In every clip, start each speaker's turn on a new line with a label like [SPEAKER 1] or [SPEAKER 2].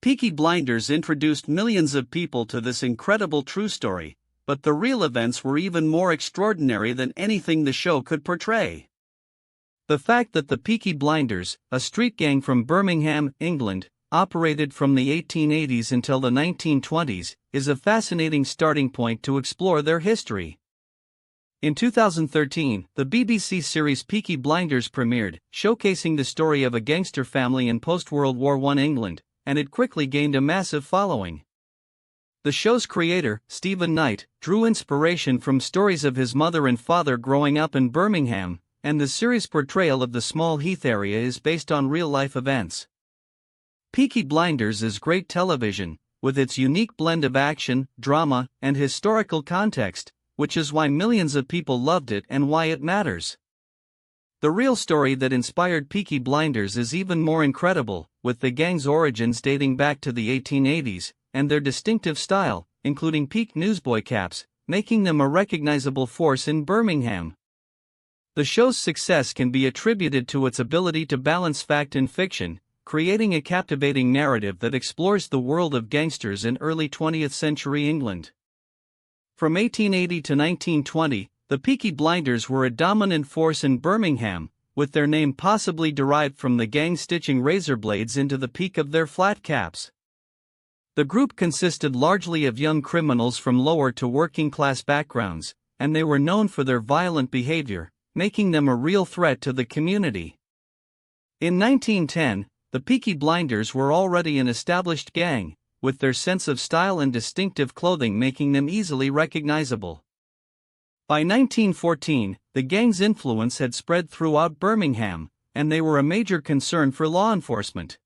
[SPEAKER 1] Peaky Blinders introduced millions of people to this incredible true story, but the real events were even more extraordinary than anything the show could portray. The fact that the Peaky Blinders, a street gang from Birmingham, England, operated from the 1880s until the 1920s, is a fascinating starting point to explore their history. In 2013, the BBC series Peaky Blinders premiered, showcasing the story of a gangster family in post-World War I England, and it quickly gained a massive following. The show's creator, Stephen Knight, drew inspiration from stories of his mother and father growing up in Birmingham, and the series' portrayal of the small Heath area is based on real-life events. Peaky Blinders is great television, with its unique blend of action, drama, and historical context, which is why millions of people loved it and why it matters. The real story that inspired Peaky Blinders is even more incredible, with the gang's origins dating back to the 1880s, and their distinctive style, including peaked newsboy caps, making them a recognizable force in Birmingham. The show's success can be attributed to its ability to balance fact and fiction, creating a captivating narrative that explores the world of gangsters in early 20th century England. From 1880 to 1920, the Peaky Blinders were a dominant force in Birmingham, with their name possibly derived from the gang stitching razor blades into the peak of their flat caps. The group consisted largely of young criminals from lower to working class backgrounds, and they were known for their violent behavior, making them a real threat to the community. In 1910, the Peaky Blinders were already an established gang, with their sense of style and distinctive clothing making them easily recognizable. By 1914, the gang's influence had spread throughout Birmingham, and they were a major concern for law enforcement.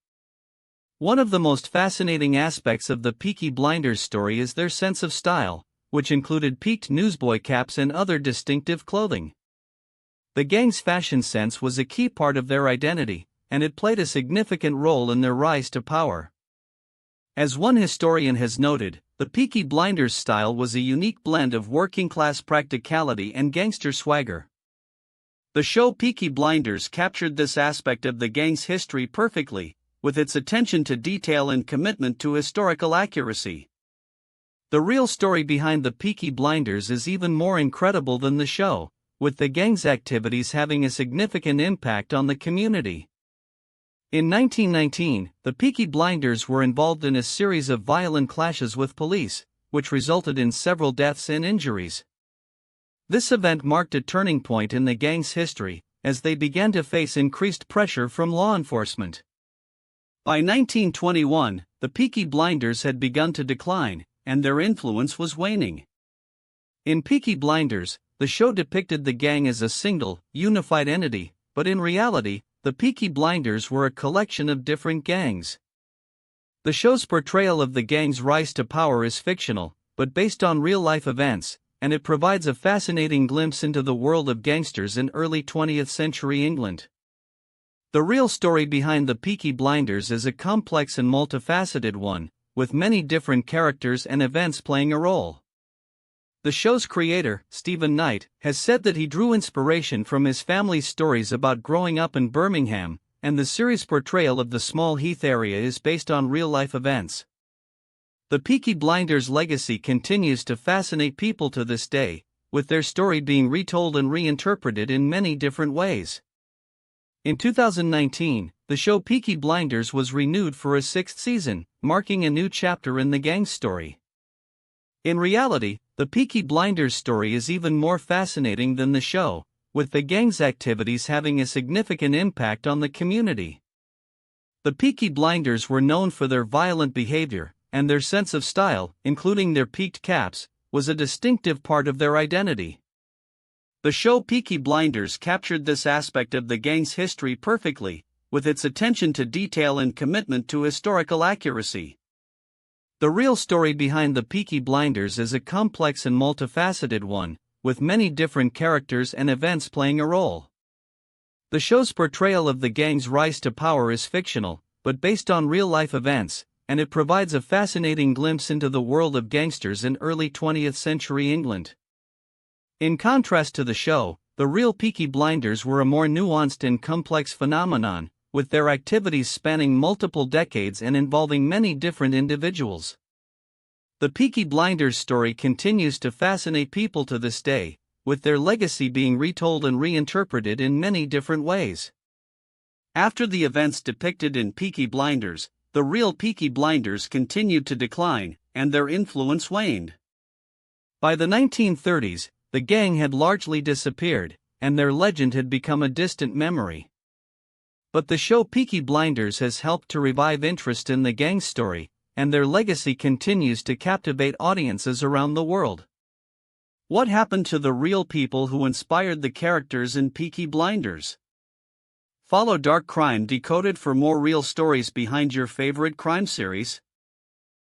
[SPEAKER 1] One of the most fascinating aspects of the Peaky Blinders story is their sense of style, which included peaked newsboy caps and other distinctive clothing. The gang's fashion sense was a key part of their identity, and it played a significant role in their rise to power. As one historian has noted, the Peaky Blinders style was a unique blend of working-class practicality and gangster swagger. The show Peaky Blinders captured this aspect of the gang's history perfectly, with its attention to detail and commitment to historical accuracy. The real story behind the Peaky Blinders is even more incredible than the show, with the gang's activities having a significant impact on the community. In 1919, the Peaky Blinders were involved in a series of violent clashes with police, which resulted in several deaths and injuries. This event marked a turning point in the gang's history, as they began to face increased pressure from law enforcement. By 1921, the Peaky Blinders had begun to decline, and their influence was waning. In Peaky Blinders, the show depicted the gang as a single, unified entity, but in reality, the Peaky Blinders were a collection of different gangs. The show's portrayal of the gang's rise to power is fictional, but based on real-life events, and it provides a fascinating glimpse into the world of gangsters in early 20th century England. The real story behind the Peaky Blinders is a complex and multifaceted one, with many different characters and events playing a role. The show's creator, Stephen Knight, has said that he drew inspiration from his family's stories about growing up in Birmingham, and the series' portrayal of the small Heath area is based on real-life events. The Peaky Blinders' legacy continues to fascinate people to this day, with their story being retold and reinterpreted in many different ways. In 2019, the show Peaky Blinders was renewed for a 6th season, marking a new chapter in the gang's story. In reality, the Peaky Blinders story is even more fascinating than the show, with the gang's activities having a significant impact on the community. The Peaky Blinders were known for their violent behavior, and their sense of style, including their peaked caps, was a distinctive part of their identity. The show Peaky Blinders captured this aspect of the gang's history perfectly, with its attention to detail and commitment to historical accuracy. The real story behind the Peaky Blinders is a complex and multifaceted one, with many different characters and events playing a role. The show's portrayal of the gang's rise to power is fictional, but based on real-life events, and it provides a fascinating glimpse into the world of gangsters in early 20th century England. In contrast to the show, the real Peaky Blinders were a more nuanced and complex phenomenon, with their activities spanning multiple decades and involving many different individuals. The Peaky Blinders story continues to fascinate people to this day, with their legacy being retold and reinterpreted in many different ways. After the events depicted in Peaky Blinders, the real Peaky Blinders continued to decline, and their influence waned. By the 1930s, the gang had largely disappeared, and their legend had become a distant memory. But the show Peaky Blinders has helped to revive interest in the gang story, and their legacy continues to captivate audiences around the world. What happened to the real people who inspired the characters in Peaky Blinders? Follow Dark Crime Decoded for more real stories behind your favorite crime series.